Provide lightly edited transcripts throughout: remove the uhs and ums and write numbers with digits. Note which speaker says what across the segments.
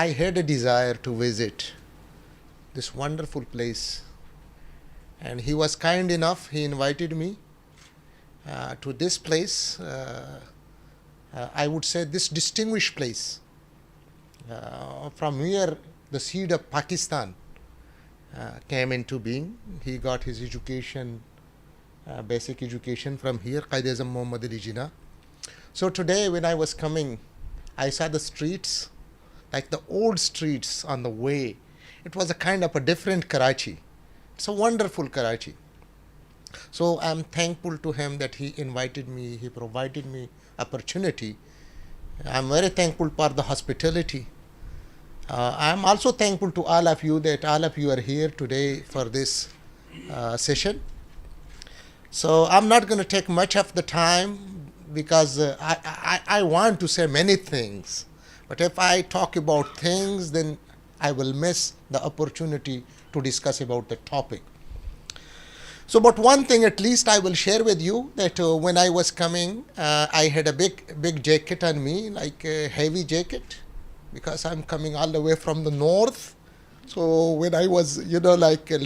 Speaker 1: I had a desire to visit this wonderful place, and he was kind enough. He invited me to this place. I would say this distinguished place. From here, the seed of Pakistan came into being. He got his education, basic education from here, Qaid-e-Azam Muhammad Ali Jinnah. So today, when I was coming, I saw the streets, like the old streets on the way. It was a kind of a different Karachi. It's a wonderful Karachi. So I'm thankful to him that he invited me, he provided me opportunity. I'm very thankful for the hospitality. I'm also thankful to all of you that all of you are here today for this session. So I'm not going to take much of the time because I want to say many things. But if I talk about things, then I will miss the opportunity to discuss about the topic. So, but one thing at least I will share with you that when I was coming, I had a big jacket on me, like a heavy jacket, because I'm coming all the way from the north. So when I was,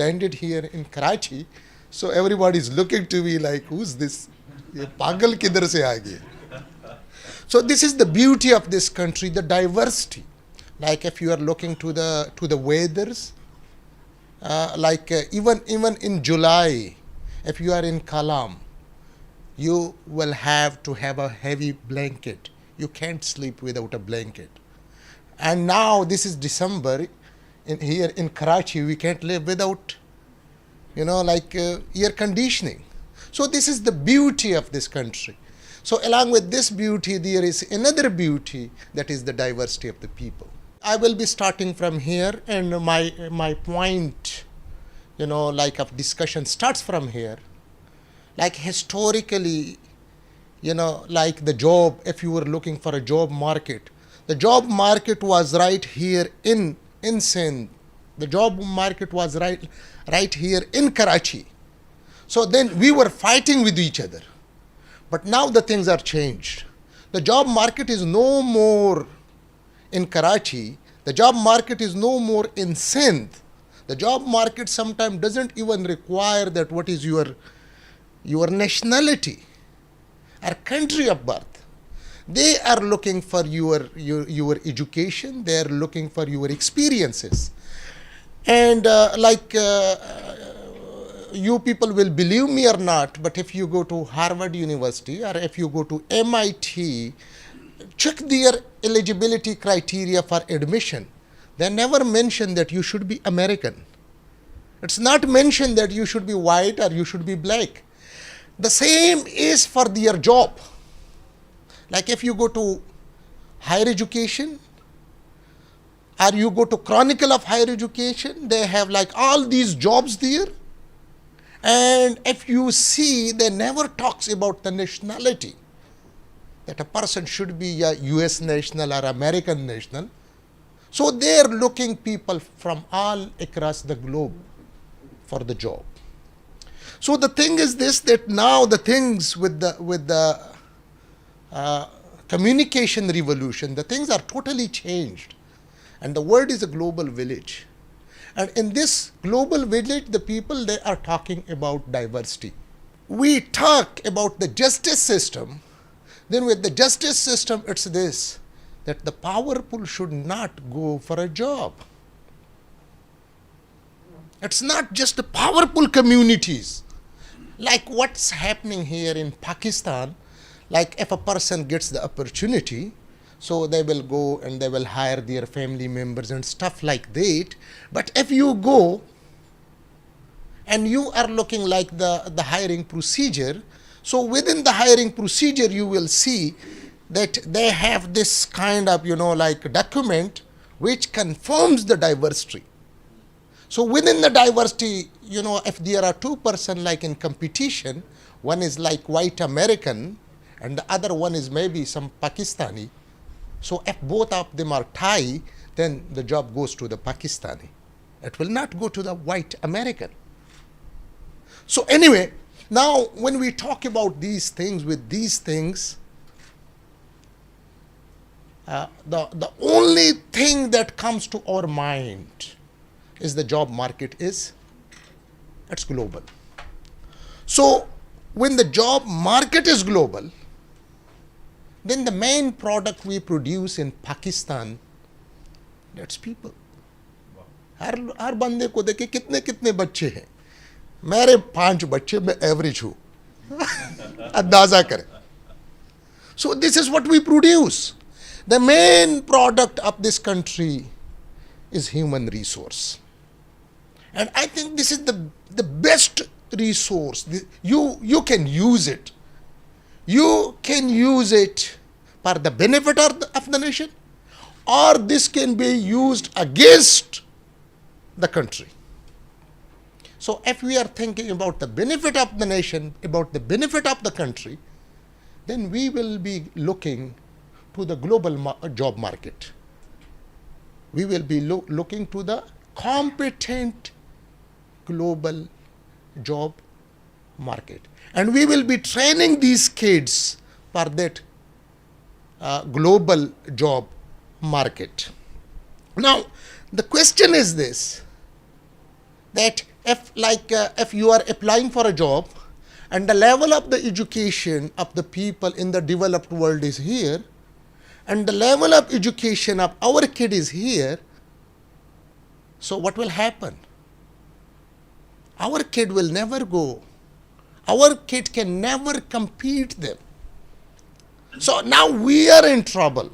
Speaker 1: landed here in Karachi, so everybody's looking to me like, who's this? Ye pagal kidhar se aa gaya? So this is the beauty of this country, the diversity. Like if you are looking to the weathers, even in July, if you are in Kalam, you will have to have a heavy blanket. You can't sleep without a blanket. And now this is December. Here in Karachi, we can't live without, air conditioning. So this is the beauty of this country. So along with this beauty, there is another beauty, that is the diversity of the people. I will be starting from here, and my point, of discussion starts from here. Like historically, like the job, if you were looking for a job market, the job market was right here in Sindh. The job market was right here in Karachi. So then we were fighting with each other. But now the things are changed. The job market is no more in Karachi. The job market is no more in Sindh. The job market sometimes doesn't even require that what is your nationality or country of birth. They are looking for your education. They are looking for your experiences. And you people will believe me or not, but if you go to Harvard University or if you go to MIT, check their eligibility criteria for admission. They never mention that you should be American. It's not mentioned that you should be white or you should be black. The same is for their job. Like if you go to higher education or you go to Chronicle of Higher Education, they have like all these jobs there. And if you see, they never talks about the nationality, that a person should be a US national or American national. So they're looking people from all across the globe for the job. So the thing is this, that now the things with the communication revolution, the things are totally changed. And the world is a global village. And in this global village, the people, they are talking about diversity. We talk about the justice system. Then with the justice system, it's this, that the powerful should not go for a job. It's not just the powerful communities. Like what's happening here in Pakistan, like if a person gets the opportunity, so they will go and they will hire their family members and stuff like that. But if you go and you are looking like the hiring procedure, so within the hiring procedure, you will see that they have this kind of, document which confirms the diversity. So within the diversity, if there are two persons like in competition, one is like white American and the other one is maybe some Pakistani. So if both of them are Thai, then the job goes to the Pakistani. It will not go to the white American. So anyway, now when we talk about these things, the only thing that comes to our mind is the job market it's global. So when the job market is global, then the main product we produce in Pakistan, that's people. हर बंदे को देखे कितने कितने बच्चे हैं, मेरे 5 बच्चे, मैं एवरेज हूँ, अंदाजा करें. So this is what we produce. The main product of this country is human resource. And I think this is the best resource. You can use it. You can use it for the benefit of the nation, or this can be used against the country. So if we are thinking about the benefit of the nation, about the benefit of the country, then we will be looking to the global job market. We will be looking to the competent global job market. And we will be training these kids for that global job market. Now, the question is this, that if you are applying for a job and the level of the education of the people in the developed world is here, and the level of education of our kid is here, so what will happen? Our kid will never go. Our kid can never compete them. So now we are in trouble,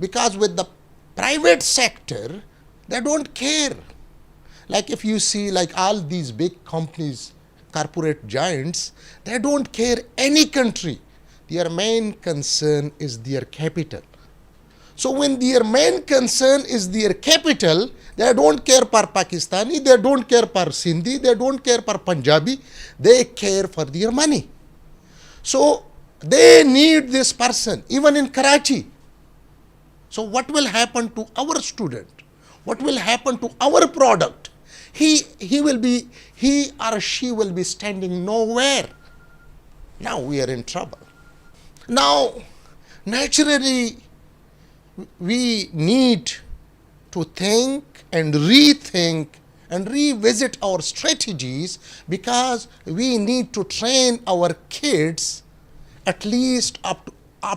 Speaker 1: because with the private sector, they don't care. Like if you see like all these big companies, corporate giants, they don't care any country. Their main concern is their capital. So when their main concern is their capital, they don't care for Pakistani, they don't care for Sindhi, they don't care for Punjabi, they care for their money. So they need this person, even in Karachi. So what will happen to our student? What will happen to our product? He or she will be standing nowhere. Now we are in trouble. Now, naturally, we need to think and rethink and revisit our strategies, because we need to train our kids at least up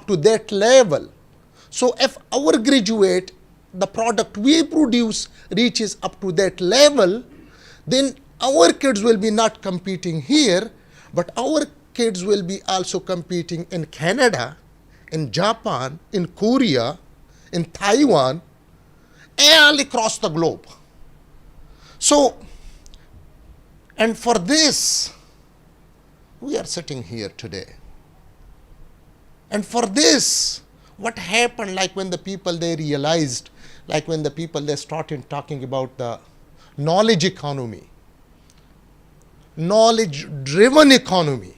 Speaker 1: to that level. So if our graduate, the product we produce reaches up to that level, then our kids will be not competing here, but our kids will be also competing in Canada, in Japan, in Korea, in Taiwan, all across the globe. So, and for this, we are sitting here today. And for this, what happened, like when the people, they realized, like when the people, they started talking about the knowledge economy, knowledge-driven economy,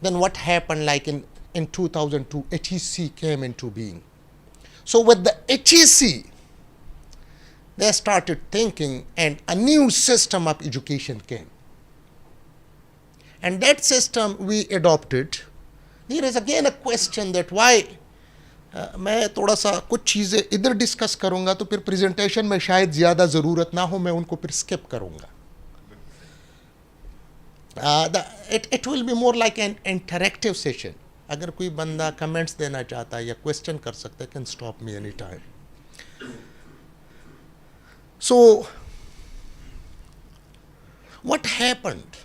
Speaker 1: then what happened, like in 2002, HEC came into being. So with the HEC, they started thinking, and a new system of education came. And that system we adopted. There is again a question that why, मैं थोड़ा सा कुछ चीज़ें इधर discuss करूँगा तो फिर presentation में शायद ज़्यादा ज़रूरत ना हो, मैं उनको फिर स्किप करूँगा. It will be more like an interactive session. अगर कोई बंदा कमेंट्स देना चाहता है या क्वेश्चन कर सकता है, can stop me anytime. So, what happened?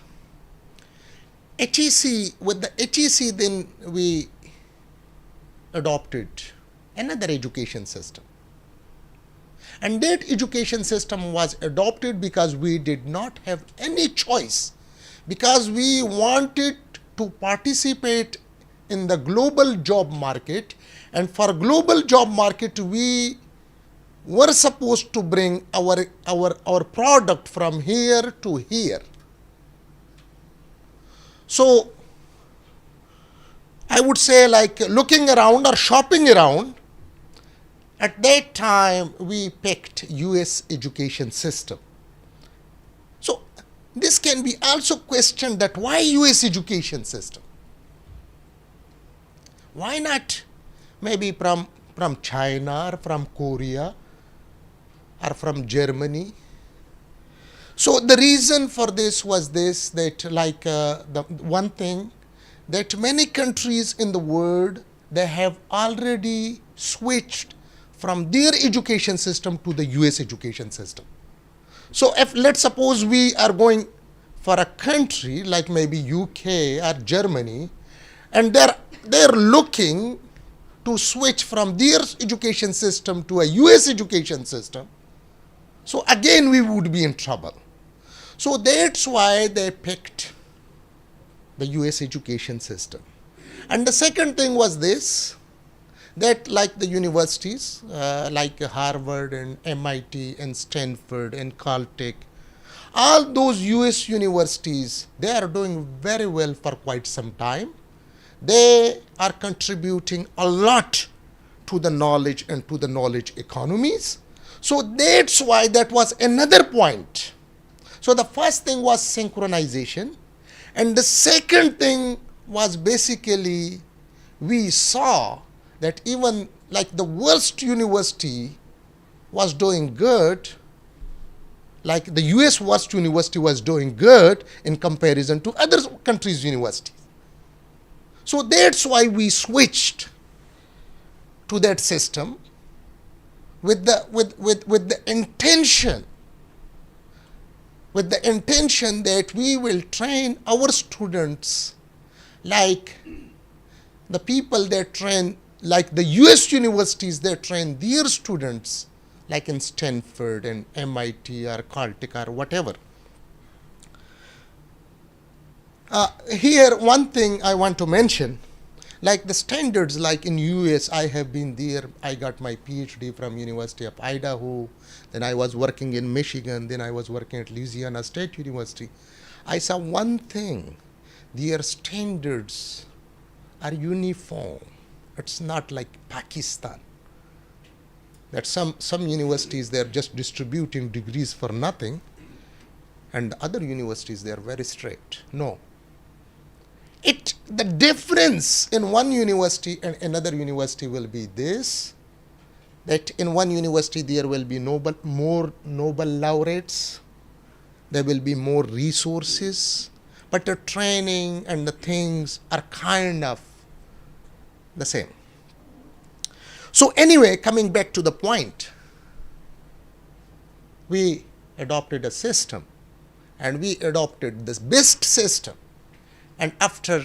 Speaker 1: HEC, with the HEC, then we adopted another education system. And that education system was adopted because we did not have any choice, because we wanted to participate in the global job market, and for global job market we were supposed to bring our product from here to here. So I would say, like looking around or shopping around, at that time we picked US education system. So this can be also questioned, that why US education system? Why not maybe from from China or from Korea or from Germany. So the reason for this was this, that the one thing, that many countries in the world, they have already switched from their education system to the US education system. So if let's suppose we are going for a country like maybe UK or Germany, and they're looking to switch from their education system to a US education system, so again we would be in trouble. So that's why they picked the US education system. And the second thing was this, that like the universities like Harvard and MIT and Stanford and Caltech, all those US universities, they are doing very well for quite some time. They are contributing a lot to the knowledge and to the knowledge economies. So that's why that was another point. So the first thing was synchronization, and the second thing was basically we saw that even like the worst university was doing good, like the US worst university was doing good in comparison to other countries' universities. So that's why we switched to that system with the intention that we will train our students like the people that train, like the US universities that train their students like in Stanford and MIT or Caltech or whatever. Here one thing I want to mention, like the standards, like in US, I have been there, I got my PhD from University of Idaho, then I was working in Michigan, then I was working at Louisiana State University. I saw one thing, their standards are uniform. It's not like Pakistan, that some universities, they're just distributing degrees for nothing, and other universities, they're very strict. No. The difference in one university and another university will be this, that in one university there will be more Nobel laureates, there will be more resources, but the training and the things are kind of the same. So anyway, coming back to the point, we adopted a system, and we adopted this best system. And after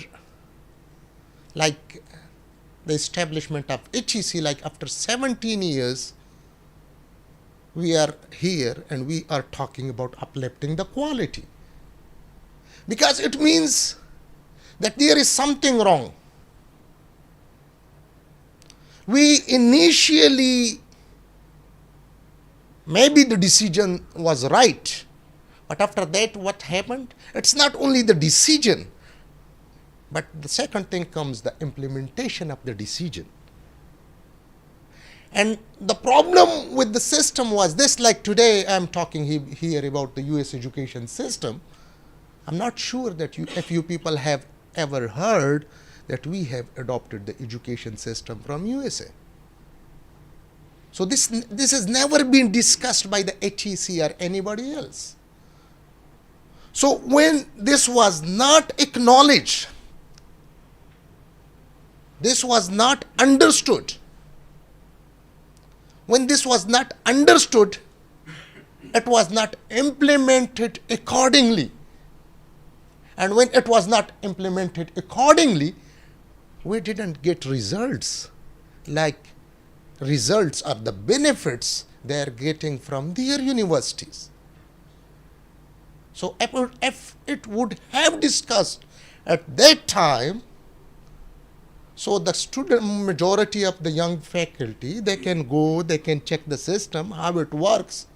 Speaker 1: like the establishment of HEC, like after 17 years, we are here and we are talking about uplifting the quality. Because it means that there is something wrong. We initially, maybe the decision was right, but after that what happened? It's not only the decision, but the second thing comes the implementation of the decision. And the problem with the system was this, like today I'm talking here about the US education system. I'm not sure that if you people have ever heard that we have adopted the education system from USA. So this has never been discussed by the HEC or anybody else. So when this was not acknowledged, this was not understood. When this was not understood, it was not implemented accordingly. And when it was not implemented accordingly, we didn't get results. Like results are the benefits they are getting from their universities. So if it would have discussed at that time, so the student majority of the young faculty, they can go, they can check the system, how it works.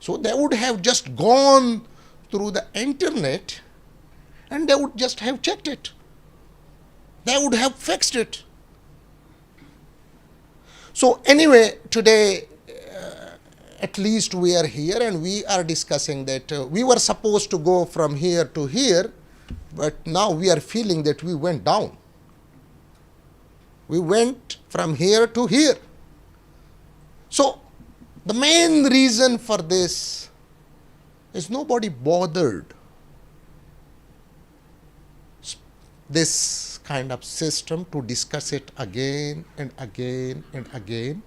Speaker 1: So they would have just gone through the internet and they would just have checked it. They would have fixed it. So anyway, today, at least we are here and we are discussing that we were supposed to go from here to here, but now we are feeling that we went down. We went from here to here. So the main reason for this is nobody bothered this kind of system to discuss it again and again and again.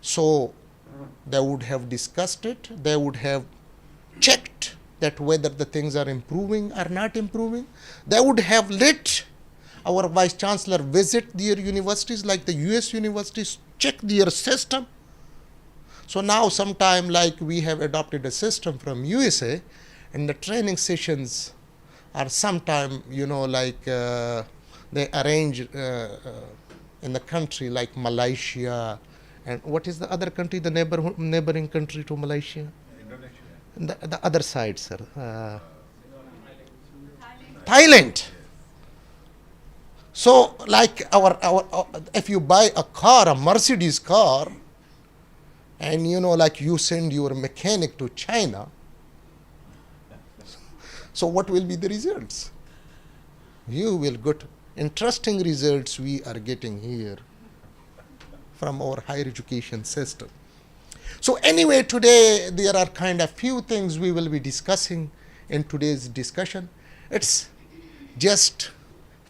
Speaker 1: So they would have discussed it, they would have checked that whether the things are improving or not improving. They would have let our vice chancellor visit their universities, like the US universities, check their system. So now sometime like we have adopted a system from USA, and the training sessions are sometime, like they arrange in the country like Malaysia, and what is the other country, the neighboring country to Malaysia? The other side, sir. Thailand. So, like our if you buy a car, a Mercedes car, and like you send your mechanic to China, so what will be the results? You will get interesting results we are getting here from our higher education system. So anyway, today there are kind of few things we will be discussing in today's discussion. It's just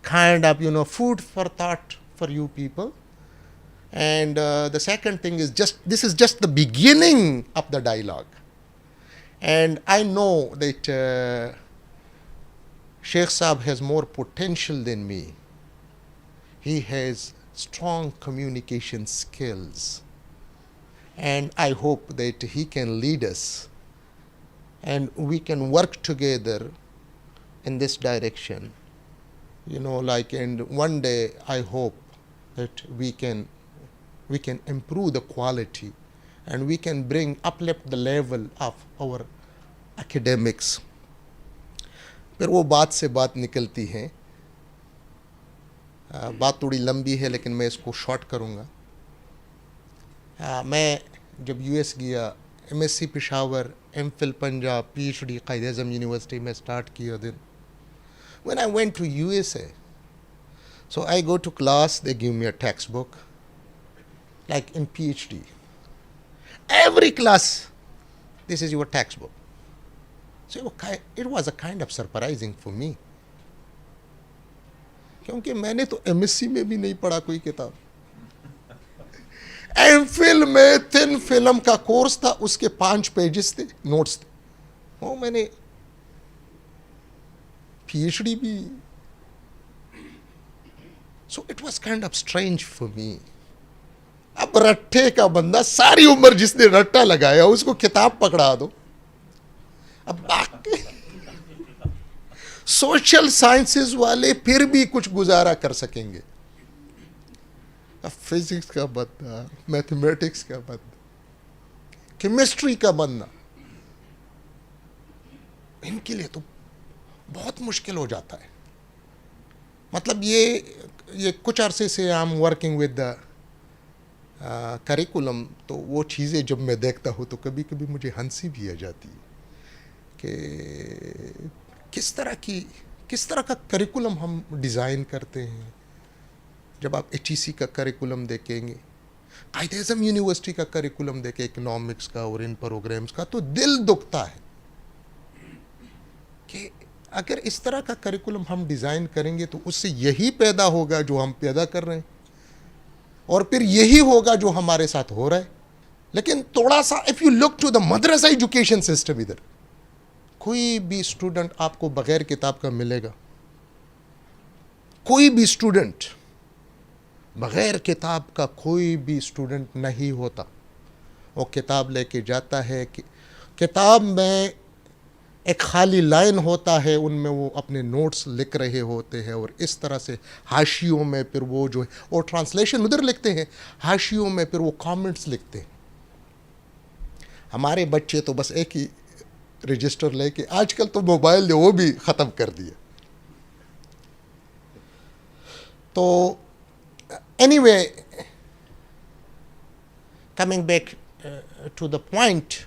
Speaker 1: kind of food for thought for you people. And the second thing is this is just the beginning of the dialogue. And I know that Sheikh Saab has more potential than me. He has strong communication skills. And I hope that he can lead us and we can work together in this direction. And one day I hope that we can improve the quality and we can uplift the level of our academics. फिर वो बात से बात निकलती है, बात थोड़ी लंबी है लेकिन मैं इसको शॉर्ट करूँगा. मैं जब यूएस गया, MSc Peshawar, MPhil Punjab, PhD Quaid Azam university में स्टार्ट किया. दिन when I went to USA, so I go to class, they give me a textbook, like in PhD. Every class, this is your textbook. So it was a kind of surprising for me. क्योंकि मैंने तो MSc में भी नहीं पढ़ा कोई किताब. MPhil में 3 फिल्म का कोर्स था, उसके 5 पेजेस थे, नोट्स थे. वो मैंने PhD भी. So it was kind of strange for me. अब रट्टे का बंदा सारी उम्र जिसने रट्टा लगाया उसको किताब पकड़ा दो. अब बाकी सोशल साइंसेस वाले फिर भी कुछ गुजारा कर सकेंगे. अब फिजिक्स का बंदा, मैथमेटिक्स का बंदा, केमिस्ट्री का बंदा, इनके लिए तो बहुत मुश्किल हो जाता है. मतलब ये कुछ अरसे से I am working with the curriculum, तो वो चीज़ें जब मैं देखता हूँ तो कभी कभी मुझे हंसी भी आ जाती है कि किस तरह का करिकुलम हम डिज़ाइन करते हैं. जब आप HEC का करिकुलम देखेंगे, कायद आज़म यूनिवर्सिटी का करिकुलम देखें इकोनॉमिक्स का और इन प्रोग्राम्स का, तो दिल दुखता है कि अगर इस तरह का करिकुलम हम डिज़ाइन करेंगे तो उससे यही पैदा होगा जो हम पैदा कर रहे हैं और फिर यही होगा जो हमारे साथ हो रहा है. लेकिन थोड़ा सा if you look to the madrasa education system, इधर कोई भी स्टूडेंट आपको बगैर किताब का मिलेगा. कोई भी स्टूडेंट बगैर किताब का कोई भी स्टूडेंट नहीं होता. वो किताब लेके जाता है कि किताब में एक खाली लाइन होता है, उनमें वो अपने नोट्स लिख रहे होते हैं और इस तरह से हाशियों में फिर वो जो है और ट्रांसलेशन उधर लिखते हैं, हाशियों में फिर वो कमेंट्स लिखते हैं. हमारे बच्चे तो बस एक ही रजिस्टर लेके, आजकल तो मोबाइल ने वो भी ख़त्म कर दिया. तो anyway, coming back to the point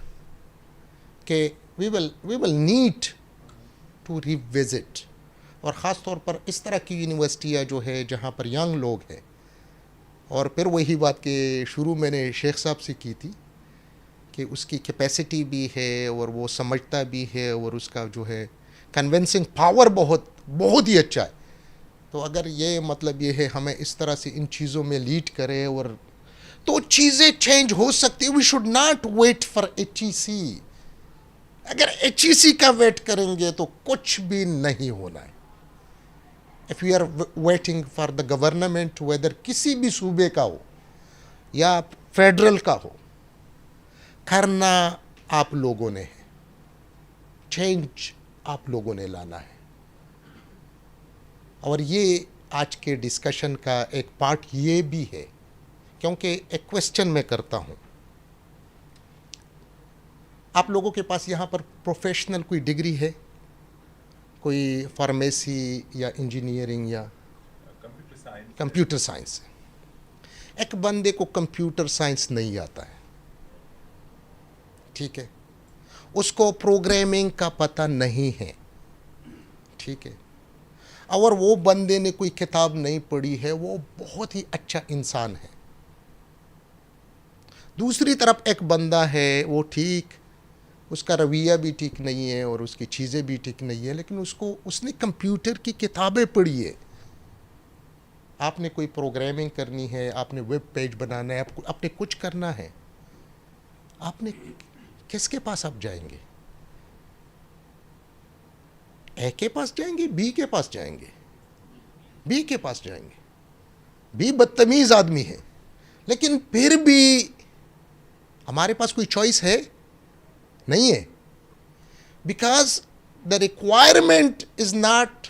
Speaker 1: कि we will need to revisit, और ख़ास तौर पर इस तरह की यूनिवर्सिटियाँ जो है जहाँ पर यंग लोग हैं, और फिर वही बात कि शुरू मैंने शेख साहब से की थी कि उसकी कैपेसिटी भी है और वो समझता भी है और उसका जो है कन्विंसिंग पावर बहुत बहुत ही अच्छा है। तो अगर ये मतलब ये है हमें इस तरह से इन चीज़ों में लीड करे और तो चीज़ें चेंज हो सकती है। We should not wait for HEC। अगर HEC का वेट करेंगे तो कुछ भी नहीं होना है। If you are waiting for the government, whether किसी भी सूबे का हो या फेडरल का हो, करना आप लोगों ने है, चेंज आप लोगों ने लाना है। और ये आज के डिस्कशन का एक पार्ट ये भी है, क्योंकि एक क्वेश्चन मैं करता हूँ, आप लोगों के पास यहाँ पर प्रोफेशनल कोई डिग्री है, कोई फार्मेसी या इंजीनियरिंग या कंप्यूटर साइंस? एक बंदे को कंप्यूटर साइंस नहीं आता है, ठीक है, उसको प्रोग्रामिंग का पता नहीं है, ठीक है, और वो बंदे ने कोई किताब नहीं पढ़ी है, वो बहुत ही अच्छा इंसान है। दूसरी तरफ एक बंदा है, वो ठीक, उसका रवैया भी ठीक नहीं है और उसकी चीज़ें भी ठीक नहीं है, लेकिन उसने कंप्यूटर की किताबें पढ़ी है। आपने कोई प्रोग्रामिंग करनी है, आपने वेब पेज बनाना है, आपने कुछ करना है, आपने किसके पास आप जाएंगे? ए के पास जाएंगे, बी के पास जाएंगे, बी के पास जाएंगे। बी बदतमीज आदमी है, लेकिन फिर भी हमारे पास कोई चॉइस है नहीं है, because the requirement is not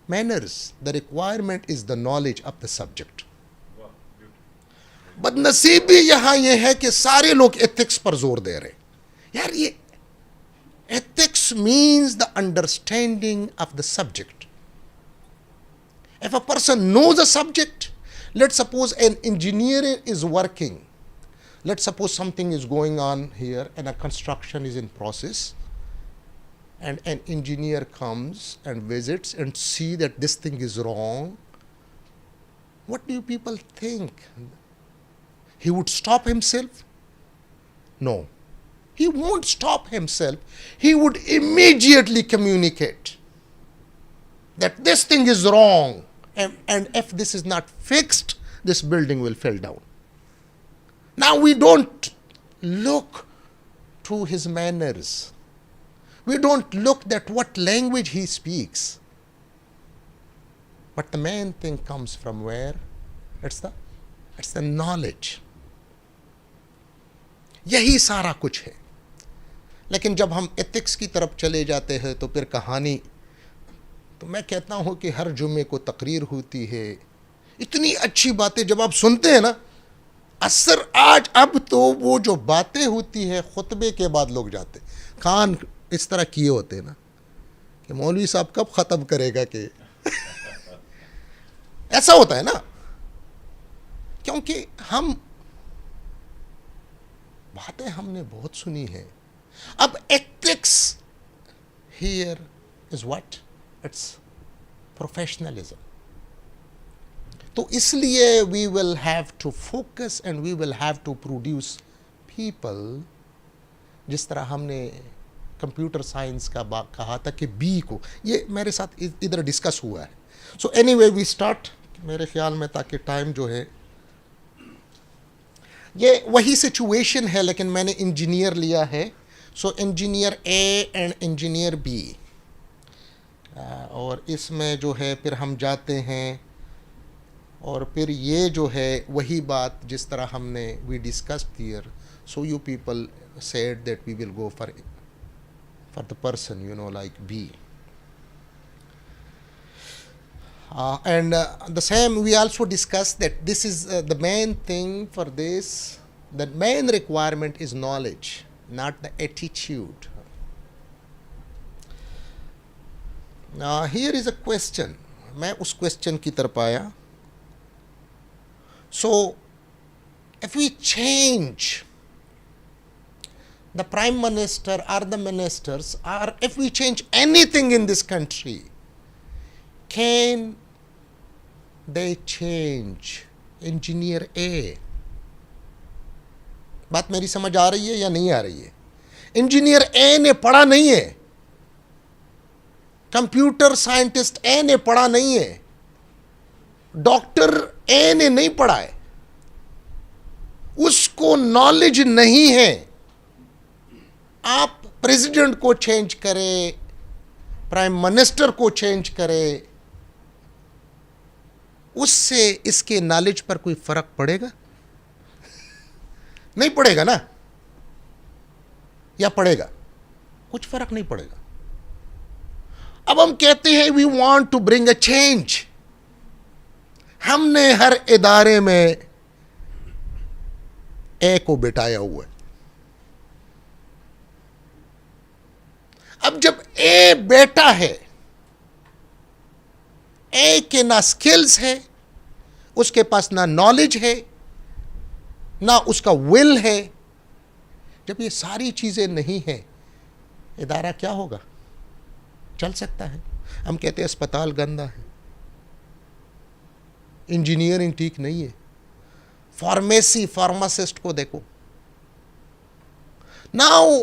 Speaker 1: manners, the requirement is the knowledge of the subject. बदनसीबी यहां यह है कि सारे लोग एथिक्स पर जोर दे रहे हैं। यार ये ethics means the understanding of the subject. If a person knows a subject, let's suppose an engineer is working, let's suppose something is going on here and a construction is in process, and an engineer comes and visits and see that this thing is wrong. What do you people think? He would stop himself? No. He won't stop himself. He would immediately communicate that this thing is wrong, and if this is not fixed, this building will fall down. Now we don't look to his manners. We don't look at what language he speaks. But the main thing comes from where? It's the knowledge. यही सारा कुछ है। लेकिन जब हम ethics की तरफ चले जाते हैं तो फिर कहानी, तो मैं कहता हूँ कि हर जुम्मे को तकरीर होती है, इतनी अच्छी बातें जब आप सुनते हैं ना, असर आज अब तो वो जो बातें होती है खुतबे के बाद लोग जाते कान इस तरह किए होते हैं ना कि मौलवी साहब कब ख़त्म करेगा कि ऐसा होता है ना, क्योंकि हम बातें हमने बहुत सुनी है। अब ethics here is what? It's professionalism. तो इसलिए we will have to focus and we will have to produce people, जिस तरह हमने कंप्यूटर साइंस का कहा था कि बी को, ये मेरे साथ इधर डिस्कस हुआ है। सो एनीवे वी स्टार्ट मेरे ख्याल में, ताकि टाइम जो है, ये वही सिचुएशन है लेकिन मैंने इंजीनियर लिया है। So engineer A and engineer B, और इसमें जो है फिर हम जाते हैं और फिर ये जो है वही बात जिस तरह हमने we discussed here. So you people said that we will go for the person you know like be, and the same we also discussed that this is the main thing for this. The main requirement is knowledge, not the attitude. Now here is a question, मैं उस question की तरफ आया। So if we change the prime minister or the ministers, or if we change anything in this country, can they change engineer A. बात मेरी समझ आ रही है या नहीं आ रही है? इंजीनियर ए ने पढ़ा नहीं है, कंप्यूटर साइंटिस्ट ए ने पढ़ा नहीं है, डॉक्टर ए ने नहीं पढ़ा है, उसको नॉलेज नहीं है। आप प्रेसिडेंट को चेंज करें, प्राइम मिनिस्टर को चेंज करें, उससे इसके नॉलेज पर कोई फर्क पड़ेगा? नहीं पड़ेगा ना? या पड़ेगा? कुछ फर्क नहीं पड़ेगा। अब हम कहते हैं we want to bring a change. हमने हर इदारे में ए को बिठाया हुआ है। अब जब ए बेटा है, ए के ना स्किल्स है, उसके पास ना नॉलेज है, ना उसका विल है, जब ये सारी चीजें नहीं है, इदारा क्या होगा? चल सकता है? हम कहते हैं अस्पताल गंदा है, इंजीनियरिंग ठीक नहीं है, फार्मासिस्ट को देखो। नाउ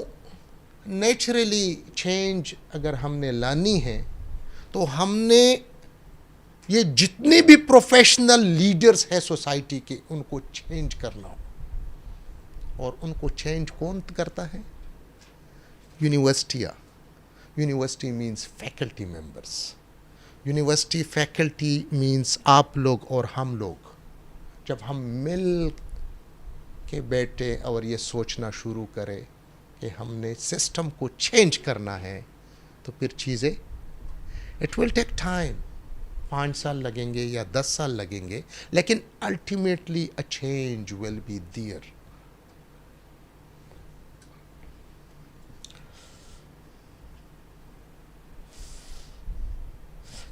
Speaker 1: नेचुरली चेंज अगर हमने लानी है तो हमने ये जितने भी प्रोफेशनल लीडर्स हैं सोसाइटी के, उनको चेंज करना हो। और उनको चेंज कौन करता है? यूनिवर्सिटियाँ। University means faculty members. University faculty means आप लोग और हम लोग। जब हम मिल के बैठे और ये सोचना शुरू करें कि हमने सिस्टम को चेंज करना है, तो फिर चीज़ें, इट विल टेक टाइम, 5 साल लगेंगे या 10 साल लगेंगे, लेकिन ultimately a change will be there.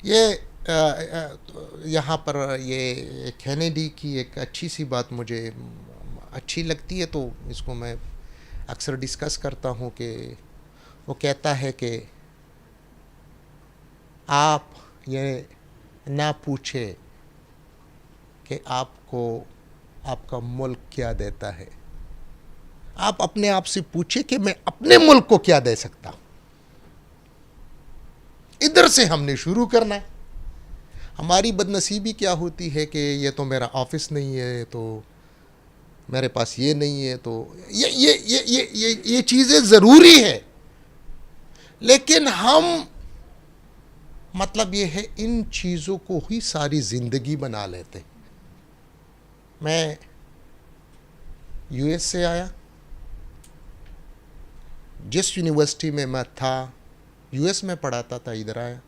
Speaker 1: ये यहाँ पर ये कैनेडी की एक अच्छी सी बात मुझे अच्छी लगती है, तो इसको मैं अक्सर डिस्कस करता हूँ कि वो कहता है कि आप ये ना पूछे कि आपको आपका मुल्क क्या देता है, आप अपने आप से पूछे कि मैं अपने मुल्क को क्या दे सकता हूँ। इधर से हमने शुरू करना है। हमारी बदनसीबी क्या होती है कि ये तो मेरा ऑफिस नहीं है, तो मेरे पास ये नहीं है, तो ये चीज़ें ज़रूरी है, लेकिन हम, मतलब ये है, इन चीज़ों को ही सारी ज़िंदगी बना लेते। मैं यूएस से आया, जिस यूनिवर्सिटी में मैं था, यूएस में पढ़ाता था, इधर आया,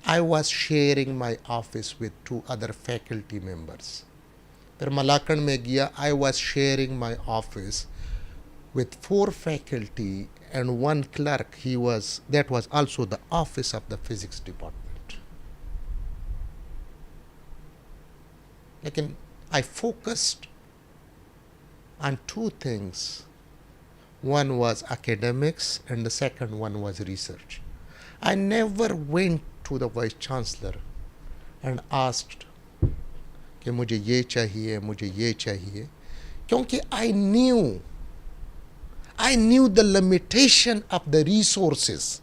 Speaker 1: I was sharing my office with 2 other faculty members. फिर मलाकड़ में गया, I was sharing my office with 4 faculty and 1 clerk. That was also the office of the physics department. Lekin I focused on 2 things. One was academics and the second one was research. I never went to the vice chancellor and asked कि मुझे ये चाहिए, मुझे ये चाहिए, क्योंकि I knew the limitation of the resources.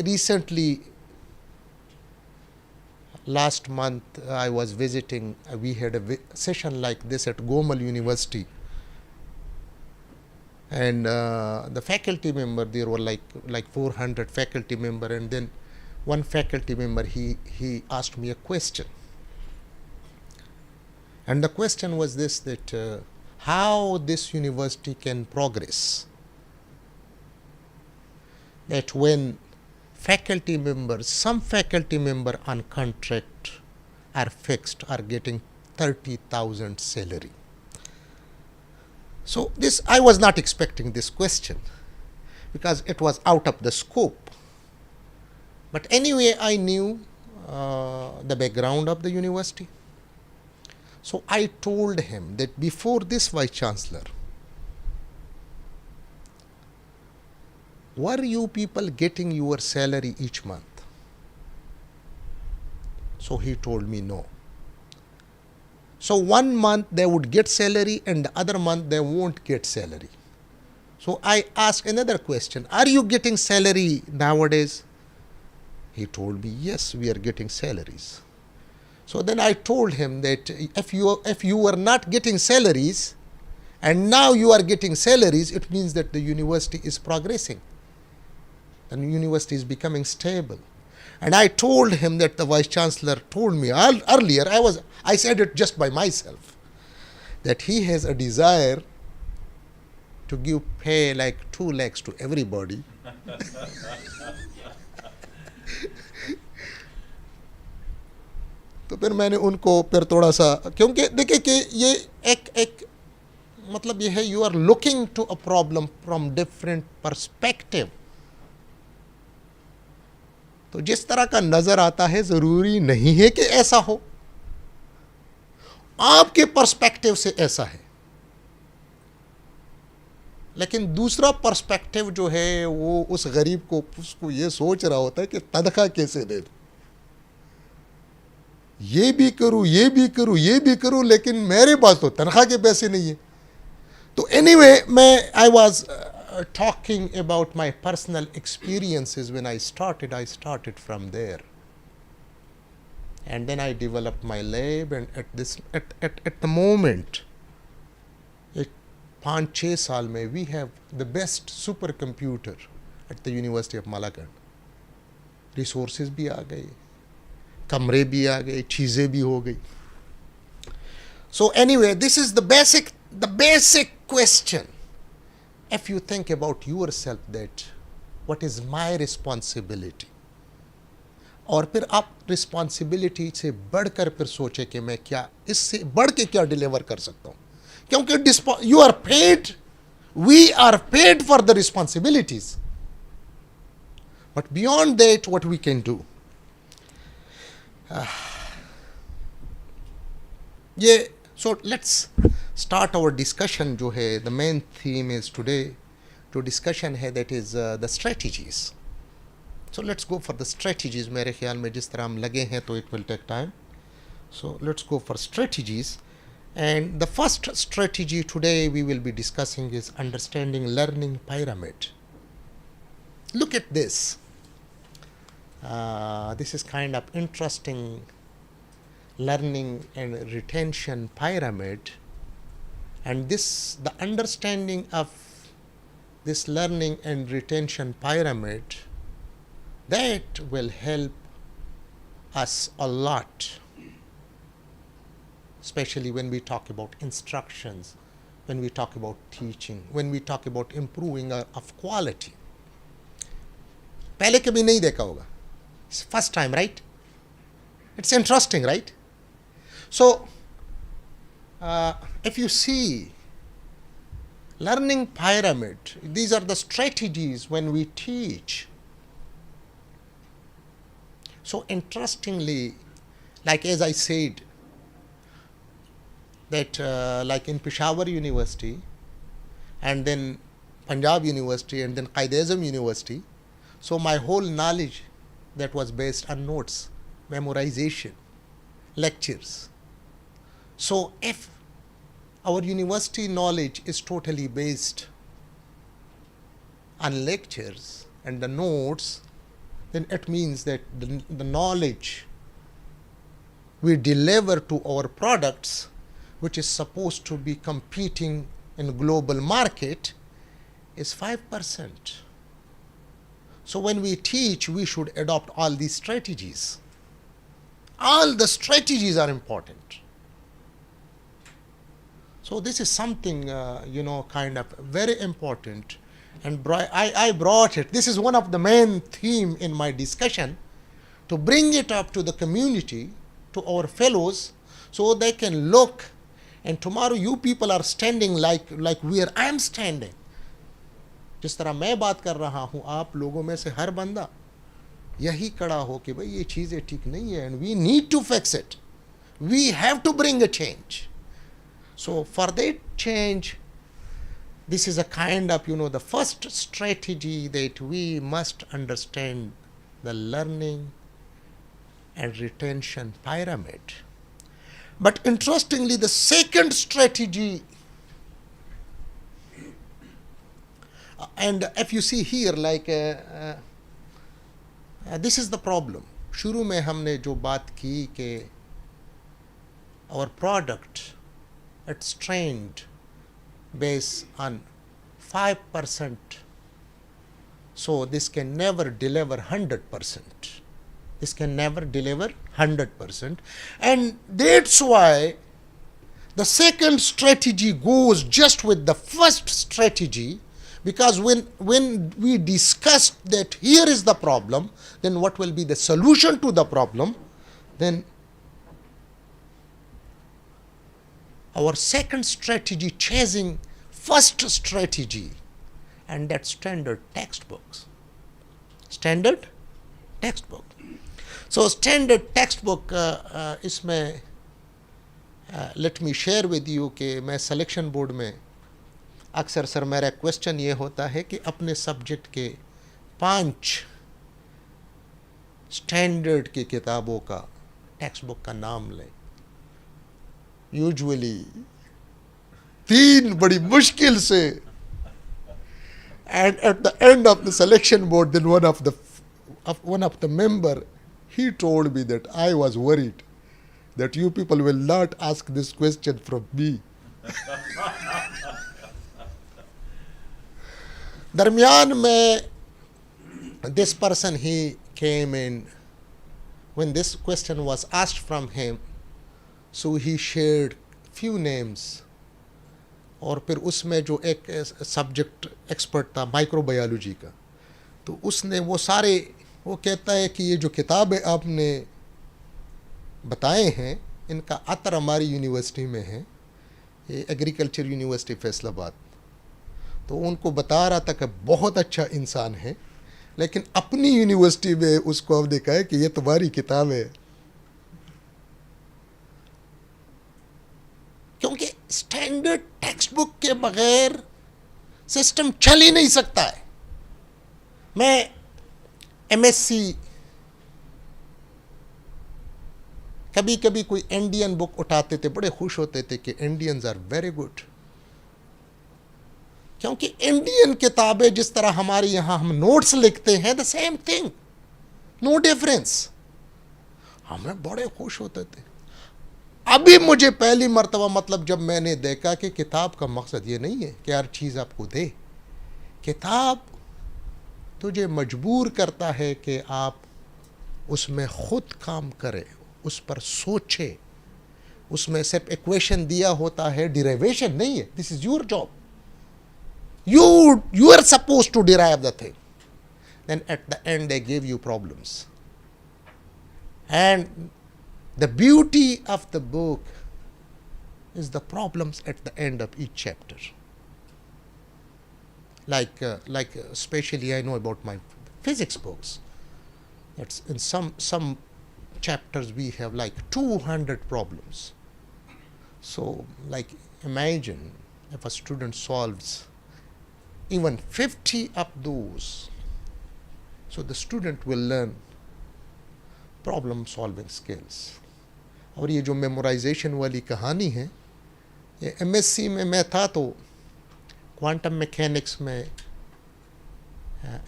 Speaker 1: Recently, last month, I was visiting, we had a session like this at Gomal University. And the faculty member, there were like 400 faculty member, and then one faculty member, he asked me a question. And the question was this, that how this university can progress, that when faculty members, some faculty member on contract are fixed, are getting 30,000 salary. So this, I was not expecting this question because it was out of the scope. But anyway, I knew the background of the university. So I told him that before this vice chancellor, were you people getting your salary each month? So he told me no. So 1 month they would get salary and the other month they won't get salary. So I asked another question, are you getting salary nowadays? He told me, yes, we are getting salaries. So then I told him that if you were not getting salaries and now you are getting salaries, it means that the university is progressing. The university is becoming stable. And I told him that the Vice Chancellor told me earlier, I said it just by myself, that he has a desire to give pay like 2 lakhs to everybody. तो फिर मैंने उनको फिर थोड़ा सा, क्योंकि देखिए कि ये एक मतलब ये है, you are looking to a problem from different perspective. तो जिस तरह का नजर आता है जरूरी नहीं है कि ऐसा हो, आपके पर्सपेक्टिव से ऐसा है, लेकिन दूसरा पर्सपेक्टिव जो है वो उस गरीब को, उसको ये सोच रहा होता है कि तनख्वाह कैसे दे दूं, ये भी करूं, ये भी करूं, ये भी करूं, लेकिन मेरे पास तो तनख्वाह के पैसे नहीं है. तो anyway, I was talking about my personal experiences when I started from there. And then I developed my lab, and at the moment, 5-6 साल में we have the best supercomputer at the University of Malakand. Resources भी आ गए, कमरे भी आ गए, चीज़ें भी हो गई. So anyway, this is the basic question. If you think about yourself that what is my responsibility, और फिर आप रिस्पॉन्सिबिलिटी से बढ़कर फिर सोचे कि मैं क्या इससे बढ़ के क्या डिलीवर कर सकता हूँ, क्योंकि you are paid, we are paid for the responsibilities, but beyond that what we can do. ये so let's start our discussion. जो है the main theme is today to discussion है, that is the strategies. So let's go for the strategies. मेरे ख्याल में जिस तरह हम लगे हैं तो it will take time. So let's go for strategies. And the first strategy today we will be discussing is understanding learning pyramid. Look at this. This is kind of interesting learning and retention pyramid, and the understanding of this learning and retention pyramid, that will help us a lot, especially when we talk about instructions, when we talk about teaching, when we talk about improving of quality. पहले कभी नहीं देखा होगा, it's first time, right? It's interesting, right? So if you see learning pyramid, these are the strategies when we teach. So interestingly, like as I said, that like in Peshawar University and then Punjab University and then Qaid-e-Azam University, so my whole knowledge that was based on notes, memorization, lectures. So if our university knowledge is totally based on lectures and the notes, then it means that the knowledge we deliver to our products, which is supposed to be competing in global market, is 5%. So when we teach, we should adopt all these strategies. All the strategies are important. So this is something, kind of very important. And I brought it. This is one of the main theme in my discussion, to bring it up to the community, to our fellows, so they can look. And tomorrow you people are standing like where I am standing. जिस तरह मैं बात कर रहा हूँ, आप लोगों में से हर बंदा यही खड़ा हो कि भाई ये चीज़ें ठीक नहीं है, and we need to fix it. We have to bring a change. So for that change, this is a kind of, the first strategy, that we must understand the learning and retention pyramid. But interestingly, the second strategy, and if you see here, this is the problem. शुरू में हमने जो बात की कि our product, it's trained based on 5%. So this can never deliver 100%. This can never deliver 100%. And that's why the second strategy goes just with the first strategy, because when we discussed that here is the problem, then what will be the solution to the problem, then our second strategy chasing first strategy, and that's standard textbooks. Standard textbook. So standard textbook इसमें let me share with you कि मैं selection board में अक्सर sir मेरा question ये होता है कि अपने सब्जेक्ट के 5 स्टैंडर्ड की किताबों का टेक्स्ट बुक का नाम लें. यूजुअली 3 बड़ी मुश्किल से, and at the end of the selection board, then one of the member, he told me that I was worried that you people will not ask this question from me. दरमियान में this person, he came in when this question was asked from him, so he shared few names. और फिर उसमें जो एक subject expert था microbiology का, तो उसने वो सारे, वो कहता है कि ये जो किताबें आपने बताए हैं इनका अतर हमारी यूनिवर्सिटी में है, ये एग्रीकल्चर यूनिवर्सिटी फैसलाबाद. तो उनको बता रहा था कि बहुत अच्छा इंसान है, लेकिन अपनी यूनिवर्सिटी में उसको अब देखा है कि ये तुम्हारी किताब है. क्योंकि स्टैंडर्ड टेक्स्ट बुक के बगैर सिस्टम चल ही नहीं सकता है. मैं एमएससी, कभी कभी कोई इंडियन बुक उठाते थे, बड़े खुश होते थे कि इंडियंस आर वेरी गुड. क्योंकि इंडियन किताबें जिस तरह हमारे यहाँ हम नोट्स लिखते हैं, the same thing, no difference. हमें बड़े खुश होते थे. अभी मुझे पहली मर्तबा, मतलब जब मैंने देखा कि किताब का मकसद ये नहीं है कि हर चीज़ आपको दे, किताब तुझे मजबूर करता है कि आप उसमें खुद काम करें, उस पर सोचे. उसमें सिर्फ इक्वेशन दिया होता है, डिराइवेशन नहीं है. This is your job. You are supposed to derive the thing. Then at the end they give you problems. And the beauty of the book is the problems at the end of each chapter. Like especially I know about my physics books. It's in some chapters we have like 200 problems. So like imagine if a student solves even 50 of those, so the student will learn problem solving skills. और ये जो memorisation वाली कहानी है, ये MSc में मैं था तो क्वांटम मैकेनिक्स में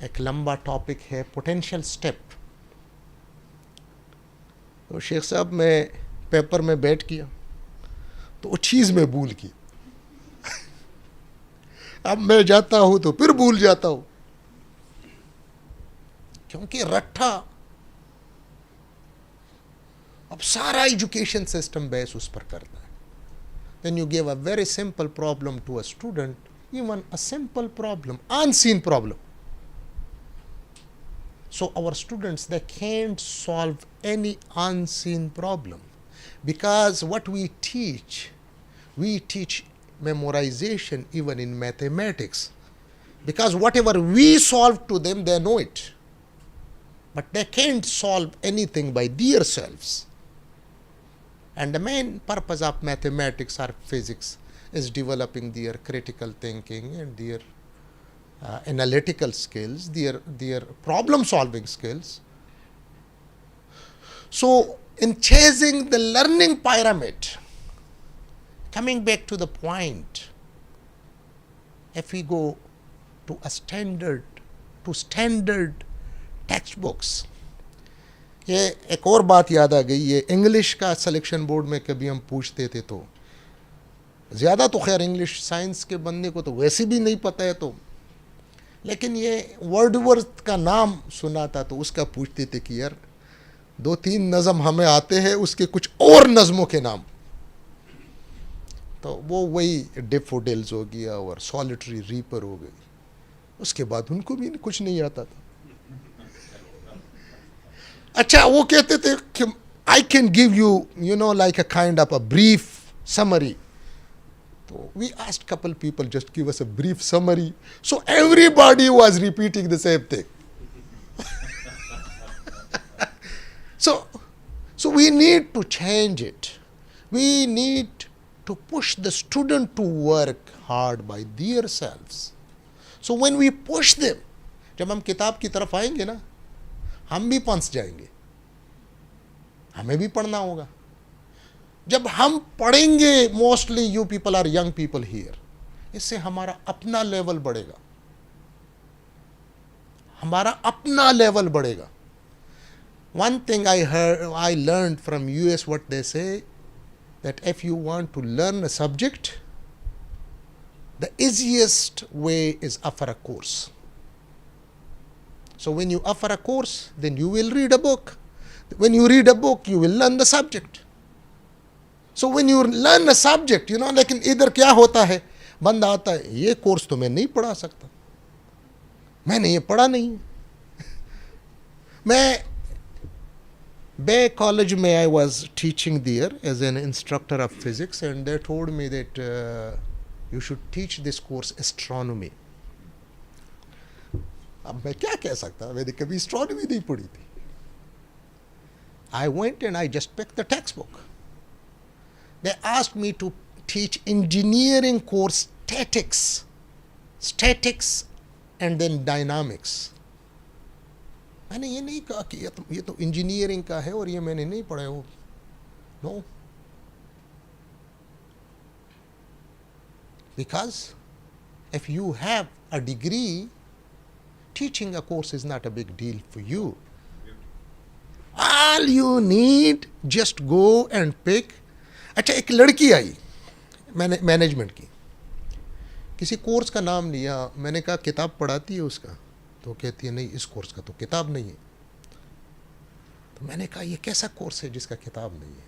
Speaker 1: एक लंबा टॉपिक है पोटेंशियल स्टेप. तो शेख साहब मैं पेपर में बैठ किया तो वो चीज़ में भूल की. अब मैं जाता हूँ तो फिर भूल जाता हूँ, क्योंकि रट्टा. अब सारा एजुकेशन सिस्टम बेस उस पर करता है. Then you give a very simple problem to a student, even a simple problem, unseen problem. So our students, they can't solve any unseen problem, because what we teach memorization even in mathematics, because whatever we solve to them, they know it, but they can't solve anything by themselves. And the main purpose of mathematics or physics is developing their critical thinking and their analytical skills, their problem solving skills. So in chasing the learning pyramid, coming back to the point, if we go to standard textbooks, ये एक और बात याद आ गई, ये English का selection board में कभी हम पूछते थे तो ज़्यादा तो खैर इंग्लिश साइंस के बंदे को तो वैसे भी नहीं पता है, तो लेकिन ये वर्डवर्थ का नाम सुना था तो उसका पूछते थे कि यार 2-3 नज़म हमें आते हैं, उसके कुछ और नज़मों के नाम, तो वो वही डेफोडिल्स हो गया और सॉलिटरी रीपर हो गई, उसके बाद उनको भी कुछ नहीं आता था। अच्छा, वो कहते थे कि I can give you know like a kind of a brief summary, तो we asked couple people just give us a brief summary, so everybody was repeating the same thing. so we need to change it. We need to push the student to work hard by themselves. So when we push them, जब हम किताब की तरफ आएंगे ना, हम भी puns जाएंगे, हमें भी पढ़ना होगा। जब हम पढ़ेंगे, mostly you people are young people here, इससे हमारा अपना लेवल बढ़ेगा, हमारा अपना लेवल बढ़ेगा। One thing I learn from US, what they say that if you want to learn a subject, the easiest way is offer a course. So when you offer a course, then you will read a book. When you read a book, you will learn the subject. So when you learn a subject, you know, लेकिन इधर क्या होता है, बंदा आता है, ये course तो मैं नहीं पढ़ा सकता, मैंने ये पढ़ा नहीं। मैं Bay College में I was teaching there as an instructor of physics, and they told me that you should teach this course astronomy. अब मैं क्या कह सकता, मैंने कभी astronomy नहीं पढ़ी थी। I went and I just picked the textbook. They asked me to teach engineering course statics and then dynamics. मैंने ये नहीं कहा कि ये तो इंजीनियरिंग का है और ये मैंने नहीं पढ़ा है, no, because if you have a degree, teaching a course is not a big deal for you. All you need just go and pick. अच्छा, एक लड़की आई मैंने मैनेजमेंट की, किसी कोर्स का नाम लिया, मैंने कहा किताब पढ़ाती है उसका, तो कहती है नहीं, इस कोर्स का तो किताब नहीं है। तो मैंने कहा ये कैसा कोर्स है जिसका किताब नहीं है?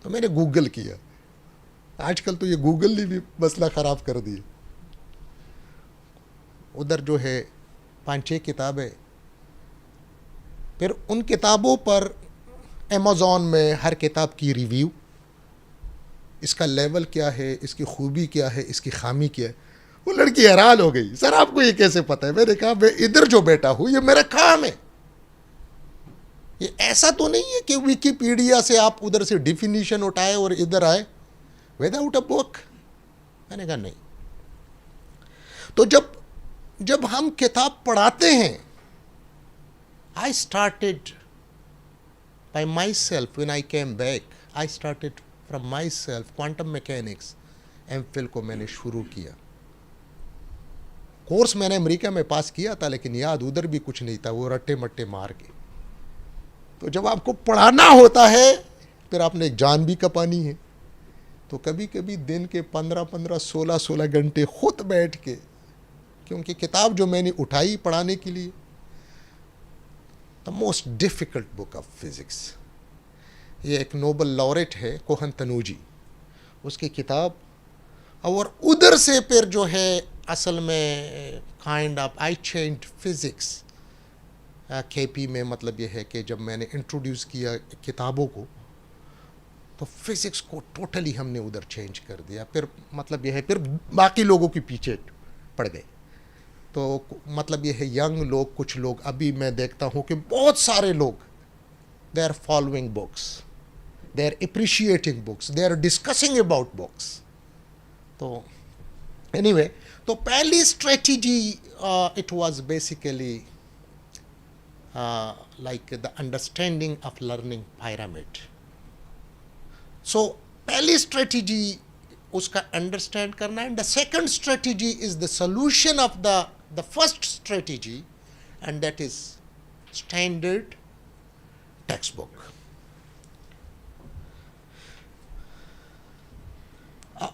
Speaker 1: तो मैंने गूगल किया, आजकल तो ये गूगल ने भी मसला ख़राब कर दिया। उधर जो है 5-6 किताबें, फिर उन किताबों पर अमेज़ॉन में हर किताब की रिव्यू, इसका लेवल क्या है, इसकी खूबी क्या है, इसकी खामी क्या है। वो लड़की हैरान हो गई, सर आपको ये कैसे पता है? मैंने कहा मैं इधर जो बैठा हूं ये मेरा काम है, ये ऐसा तो नहीं है कि विकिपीडिया से आप उधर से डिफिनीशन उठाए और इधर आए विदाउट अ बुक। मैंने कहा नहीं। तो जब हम किताब पढ़ाते हैं, I started by my self, when I came back I started from my self. Quantum mechanics MPhil को मैंने शुरू किया। कोर्स मैंने अमेरिका में पास किया था, लेकिन याद उधर भी कुछ नहीं था, वो रट्टे मट्टे मार के। तो जब आपको पढ़ाना होता है, फिर आपने एक जान भी कपानी है, तो कभी कभी दिन के 15-15, 16-16 घंटे खुद बैठ के, क्योंकि किताब जो मैंने उठाई पढ़ाने के लिए, the most difficult book of physics, ये एक नोबल लॉरेट है कोहन तनूजी, उसकी किताब। और उधर से फिर जो है असल में kind of I changed physics KP में। मतलब ये है कि जब मैंने इंट्रोड्यूस किया किताबों को, तो फिज़िक्स को टोटली हमने उधर चेंज कर दिया। फिर मतलब ये है, फिर बाकी लोगों के पीछे पड़ गए। तो मतलब ये है यंग लोग, कुछ लोग अभी मैं देखता हूँ कि बहुत सारे लोग they are following books, they are appreciating books, they are discussing about books. तो एनीवे, तो पहली strategy it was basically like the understanding of learning pyramid. So पहली strategy उसका understand करना, and the second strategy is the solution of the first strategy, and that is standard textbook.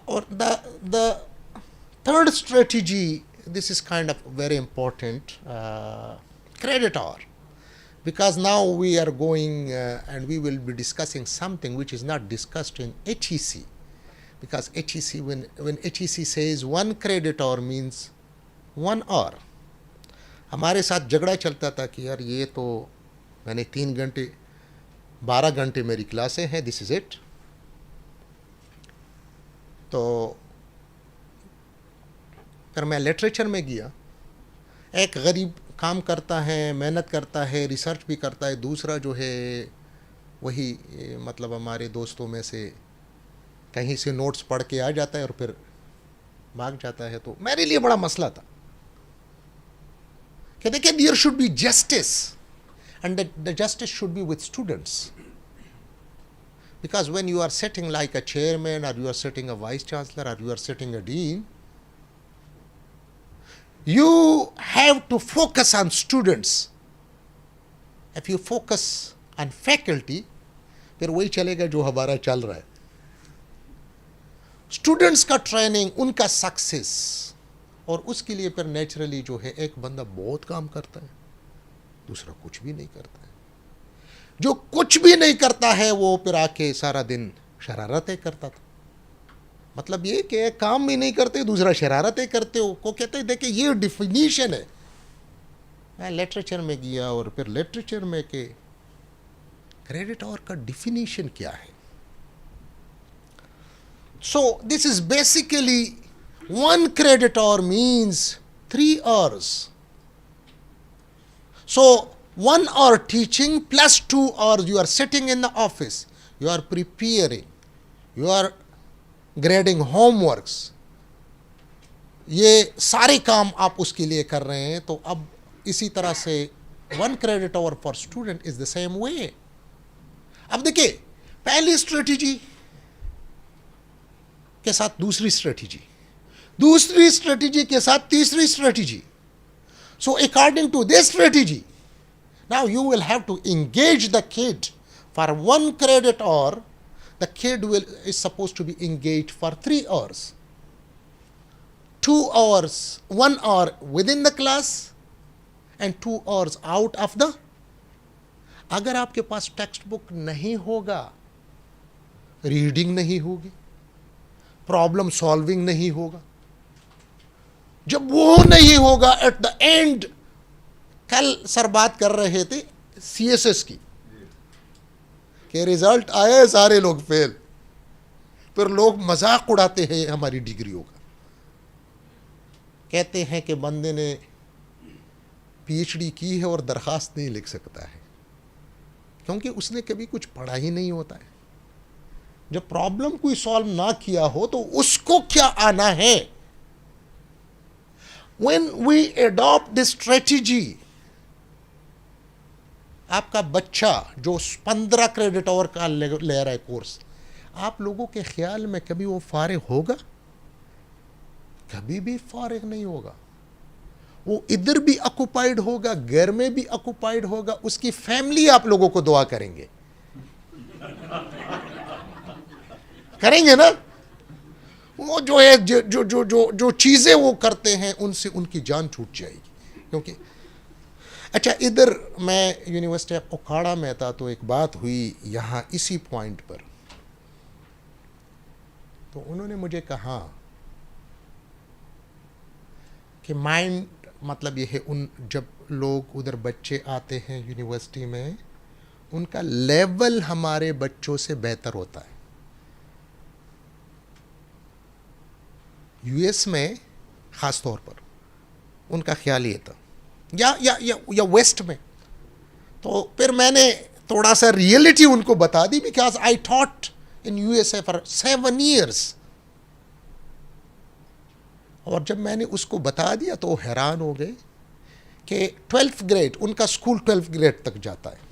Speaker 1: Or the third strategy, this is kind of very important, credit hour, because now we are going and we will be discussing something which is not discussed in HEC, because HEC, when HEC says 1 credit hour means 1 hour. हमारे साथ झगड़ा चलता था कि यार ये तो मैंने 3 घंटे 12 घंटे मेरी क्लासें हैं, दिस इज इट. तो फिर मैं लिटरेचर में गया. एक गरीब काम करता है, मेहनत करता है, रिसर्च भी करता है, दूसरा जो है वही मतलब हमारे दोस्तों में से कहीं से नोट्स पढ़ के आ जाता है और फिर भाग जाता है. तो मेरे लिए बड़ा मसला था कि देखिए, there should be justice, and the justice should be with students. Because when you are sitting like a chairman, or you are sitting a vice chancellor, or you are sitting a dean, you have to focus on students. If you focus on faculty, फिर वही चलेगा जो हमारा चल रहा है. Students का training, उनका सक्सेस, और उसके लिए फिर नेचुरली जो है एक बंदा बहुत काम करता है, दूसरा कुछ भी नहीं करता है. जो कुछ भी नहीं करता है वो फिर आके सारा दिन शरारतें करता था. मतलब ये कि एक काम भी नहीं करते, दूसरा शरारतें करते हो को कहते हैं. देखिए, ये डिफिनीशन है. मैं लिटरेचर में गया और फिर लिटरेचर में के क्रेडिट आवर का डिफिनीशन क्या है. So this is basically 1 credit hour means 3 hours. So 1 hour teaching plus 2 hours you are sitting in the office, you are preparing, you are grading homeworks, ये सारे काम आप उसके लिए कर रहे हैं. तो अब इसी तरह से 1 credit hour for student is the same way. अब देखिए, पहली स्ट्रेटेजी के साथ दूसरी स्ट्रेटेजी, दूसरी स्ट्रेटेजी के साथ तीसरी strategy. So according to this strategy, now you will have to engage the kid for 1 credit hour. The kid is supposed to be engaged for 3 hours. 2 hours, 1 hour within the class and 2 hours out of the. अगर आपके पास text book नहीं होगा, reading नहीं होगी, problem solving नहीं होगा. जब वो नहीं होगा, एट द एंड, कल सर बात कर रहे थे CSS की, कि रिजल्ट आए सारे लोग फेल, फिर लोग मजाक उड़ाते हैं हमारी डिग्रियों का. कहते हैं कि बंदे ने PhD की है और दरखास्त नहीं लिख सकता है, क्योंकि उसने कभी कुछ पढ़ा ही नहीं होता है. जब प्रॉब्लम कोई सॉल्व ना किया हो तो उसको क्या आना है. When we adopt this strategy, आपका बच्चा जो 15 क्रेडिट आवर का ले रहा है कोर्स, आप लोगों के ख्याल में कभी वो फारिग होगा? कभी भी फारिग नहीं होगा. वो इधर भी ऑक्युपाइड होगा, घर में भी ऑक्युपाइड होगा. उसकी फैमिली आप लोगों को दुआ करेंगे करेंगे ना. वो जो है जो जो जो जो, जो चीज़ें वो करते हैं उनसे उनकी जान छूट जाएगी. क्योंकि अच्छा, इधर मैं यूनिवर्सिटी ऑफ ओखाड़ा में था, तो एक बात हुई यहाँ इसी पॉइंट पर. तो उन्होंने मुझे कहा कि माइंड मतलब ये है, उन जब लोग उधर बच्चे आते हैं यूनिवर्सिटी में, उनका लेवल हमारे बच्चों से बेहतर होता है. US में ख़ास तौर पर उनका ख्याल ये था, या वेस्ट में. तो फिर मैंने थोड़ा सा रियलिटी उनको बता दी, because I thought in USA for 7 years. और जब मैंने उसको बता दिया तो हैरान हो गए कि 12th ग्रेड, उनका स्कूल 12th ग्रेड तक जाता है,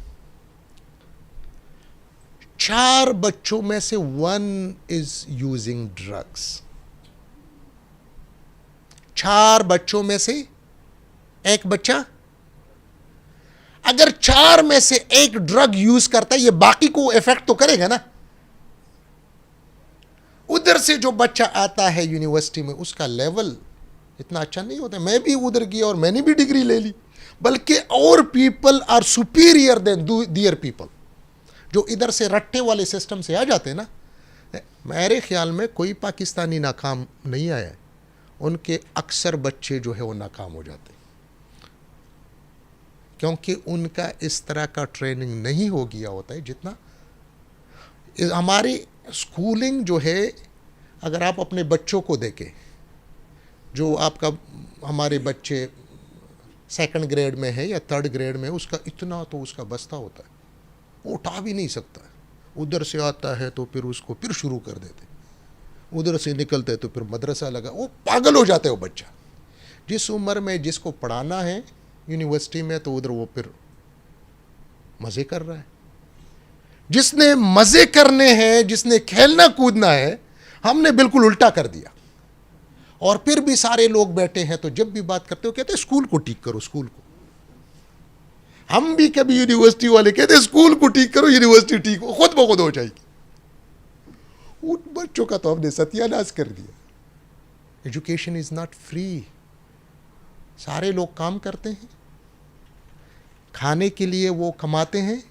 Speaker 1: 4 बच्चों में से 1 इज यूजिंग ड्रग्स। 4 बच्चों में से एक बच्चा, अगर 4 में से एक ड्रग यूज करता है, ये बाकी को इफेक्ट तो करेगा ना। उधर से जो बच्चा आता है यूनिवर्सिटी में, उसका लेवल इतना अच्छा नहीं होता। मैं भी उधर गया और मैंने भी डिग्री ले ली, बल्कि और people are superior than their people. जो इधर से रट्टे वाले सिस्टम से आ जाते हैं ना, मेरे ख्याल में कोई पाकिस्तानी नाकाम नहीं आया है, उनके अक्सर बच्चे जो है वो नाकाम हो जाते हैं, क्योंकि उनका इस तरह का ट्रेनिंग नहीं हो गया होता है जितना हमारी स्कूलिंग जो है। अगर आप अपने बच्चों को देखें, जो आपका हमारे बच्चे 2nd ग्रेड में है या 3rd ग्रेड में है, उसका इतना तो उसका बस्ता होता है, वो उठा भी नहीं सकता है। उधर से आता है तो फिर उसको फिर शुरू कर देते, उधर से निकलते हैं तो फिर मदरसा लगा, वो पागल हो जाते हो बच्चा। जिस उम्र में जिसको पढ़ाना है यूनिवर्सिटी में, तो उधर वो फिर मज़े कर रहा है। जिसने मज़े करने हैं, जिसने खेलना कूदना है, हमने बिल्कुल उल्टा कर दिया। और फिर भी सारे लोग बैठे हैं, तो जब भी बात करते हो कहते हैं स्कूल को ठीक करो, स्कूल को। हम भी कभी यूनिवर्सिटी वाले कहते हैं स्कूल को ठीक करो, यूनिवर्सिटी ठीक हो, खुद ब खुद हो जाएगी। उन बच्चों का तो हमने सत्यानाश कर दिया। Education is not free. सारे लोग काम करते हैं, खाने के लिए वो कमाते हैं,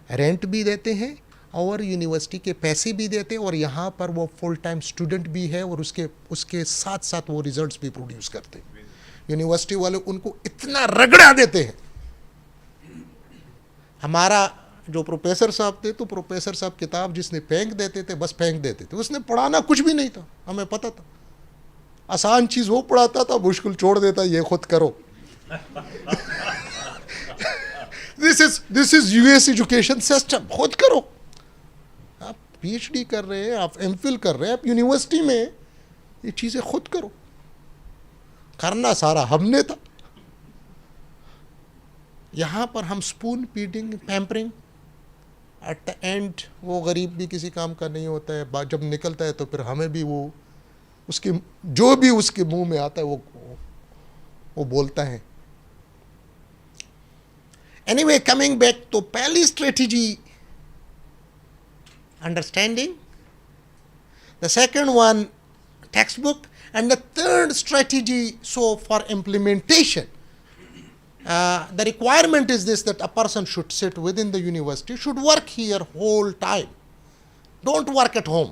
Speaker 1: रेंट भी देते हैं और यूनिवर्सिटी के पैसे भी देते हैं, और यहाँ पर वो फुल टाइम स्टूडेंट भी है और उसके साथ साथ वो रिजल्ट्स भी प्रोड्यूस करते हैं। यूनिवर्सिटी वाले उनको इतना रगड़ा देते हैं। हमारा जो प्रोफेसर साहब थे, तो प्रोफेसर साहब किताब जिसने फेंक देते थे, बस फेंक देते थे। उसने पढ़ाना कुछ भी नहीं था, हमें पता था। आसान चीज़ वो पढ़ाता था, मुश्किल छोड़ देता, ये खुद करो। This is US education system, खुद करो। आप पीएचडी कर रहे हैं, आप एमफिल कर रहे हैं, आप यूनिवर्सिटी में ये चीज़ें खुद करो। करना सारा हमने था। यहाँ पर हम spoon feeding, pampering, at the end वो गरीब भी किसी काम का नहीं होता है। जब निकलता है तो फिर हमें भी वो उसके जो भी उसके मुंह में आता है वो बोलता है। एनीवे, कमिंग बैक, तो पहली strategy understanding, the second one text book, and the third strategy so for implementation. The requirement is this, that a person should sit within the university, should work here whole time. Don't work at home.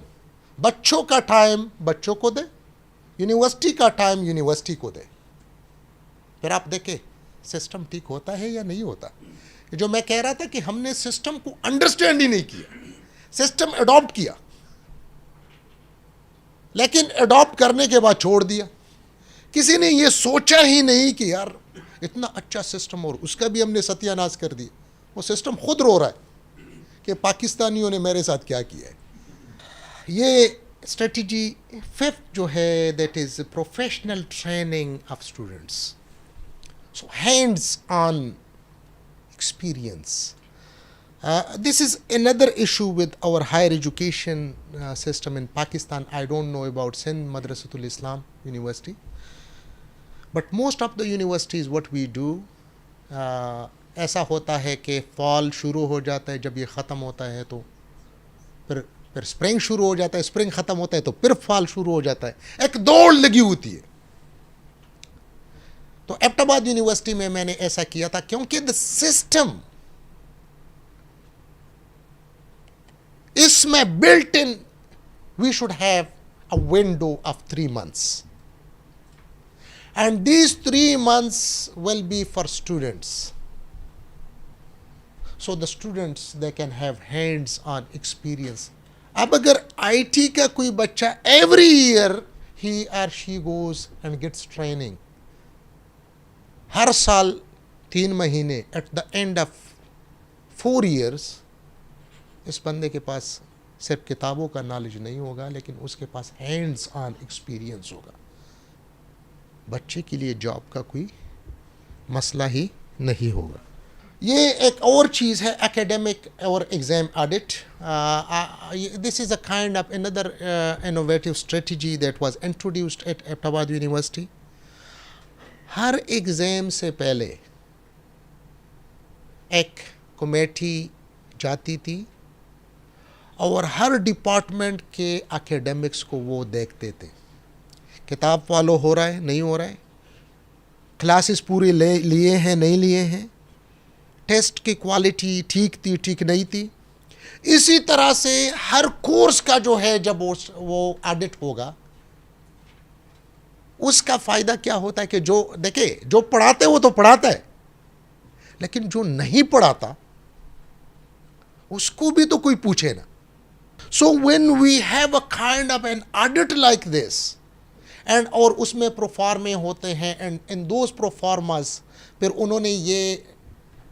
Speaker 1: बच्चों का time बच्चों को दे, university का time university को दे। फिर आप देखें system ठीक होता है या नहीं होता। जो मैं कह रहा था कि हमने सिस्टम को अंडरस्टैंड ही नहीं किया, सिस्टम अडॉप्ट किया, लेकिन अडॉप्ट करने के बाद छोड़ दिया। किसी ने ये सोचा ही नहीं कि यार इतना अच्छा सिस्टम, और उसका भी हमने सत्यानाश कर दिया। वो सिस्टम खुद रो रहा है कि पाकिस्तानियों ने मेरे साथ क्या किया है। ये स्ट्रेटजी फिफ्थ जो है, that is professional training of students, so hands on experience. This is another issue with our higher education system in Pakistan. I don't know about Sindh Madrasatul Islam University, but most of the universities what we do, ऐसा होता है कि fall शुरू हो जाता है, जब ये ख़त्म होता है तो फिर स्प्रिंग शुरू हो जाता है, स्प्रिंग ख़त्म होता है तो फिर फॉल शुरू हो जाता है। एक दौड़ लगी होती है। तो एबटाबाद यूनिवर्सिटी में मैंने ऐसा किया था, क्योंकि द सिस्टम इसमें built in, we should have a window of 3 months. And these 3 months will be for students. So the students, they can have hands-on experience. अब अगर IT का कोई बच्चा every year he or she goes and gets training, हर साल 3 महीने, at the end of 4 years, इस बंदे के पास सिर्फ किताबों का नॉलेज नहीं होगा, लेकिन उसके पास hands-on experience होगा। बच्चे के लिए जॉब का कोई मसला ही नहीं होगा। ये एक और चीज़ है एकेडमिक और exam audit. This is a kind of another innovative strategy that was introduced at Abbottabad university. हर एग्ज़ाम से पहले एक कमेटी जाती थी और हर डिपार्टमेंट के एकेडमिक्स को वो देखते थे, किताब फॉलो हो रहा है नहीं हो रहा है, क्लासेस पूरे लिए हैं नहीं लिए हैं, टेस्ट की क्वालिटी ठीक थी ठीक नहीं थी। इसी तरह से हर कोर्स का जो है जब वो ऑडिट होगा, उसका फ़ायदा क्या होता है कि जो देखिए जो पढ़ाते वो तो पढ़ाता है, लेकिन जो नहीं पढ़ाता उसको भी तो कोई पूछे ना। So when we have a kind of an audit like this and और उसमें प्रोफार्मे होते हैं एंड इन दोज प्रोफार्मास फिर उन्होंने ये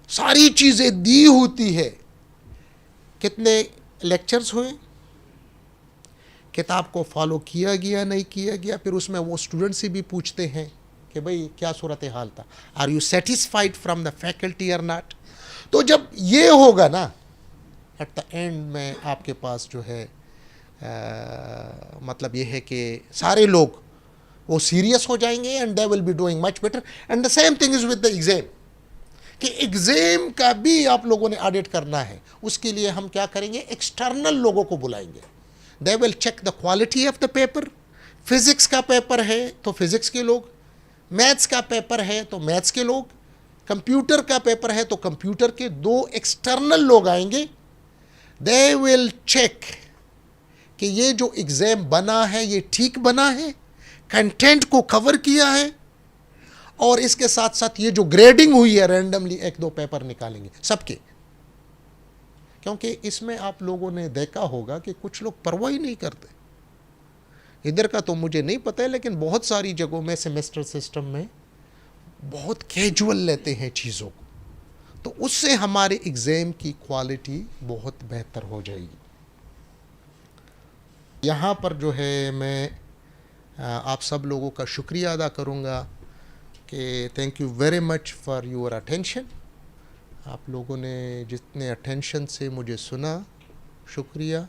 Speaker 1: सारी चीज़ें दी होती है, कितने लेक्चर्स हुए, किताब को फॉलो किया गया नहीं किया गया, फिर उसमें वो स्टूडेंट से भी पूछते हैं कि भाई क्या सूरत हाल था, are you satisfied from the faculty और नॉट। तो जब ये होगा ना, एट द एंड में आपके पास जो है मतलब ये है कि सारे लोग वो सीरियस हो जाएंगे and they will be doing much better. And the same thing is with the exam कि एग्जाम का भी आप लोगों ने ऑडिट करना है। उसके लिए हम क्या करेंगे, एक्सटर्नल लोगों को बुलाएंगे। They will check the quality of the paper. Physics का पेपर है तो फिजिक्स के लोग, मैथ्स का पेपर है तो मैथ्स के लोग, कंप्यूटर का पेपर है तो कंप्यूटर के दो एक्सटर्नल लोग आएंगे। दे विल चेक कि ये जो एग्जाम बना है ये ठीक बना है, कंटेंट को कवर किया है, और इसके साथ साथ ये जो ग्रेडिंग हुई है रैंडमली एक दो पेपर निकालेंगे सबके। क्योंकि इसमें आप लोगों ने देखा होगा कि कुछ लोग परवाह ही नहीं करते। इधर का तो मुझे नहीं पता है, लेकिन बहुत सारी जगहों में सेमेस्टर सिस्टम में बहुत कैजुअल लेते हैं चीज़ों को, तो उससे हमारे एग्ज़ाम की क्वालिटी बहुत बेहतर हो जाएगी। यहाँ पर जो है मैं आप सब लोगों का शुक्रिया अदा करूँगा कि thank you very much for your attention. आप लोगों ने जितने अटेंशन से मुझे सुना, शुक्रिया।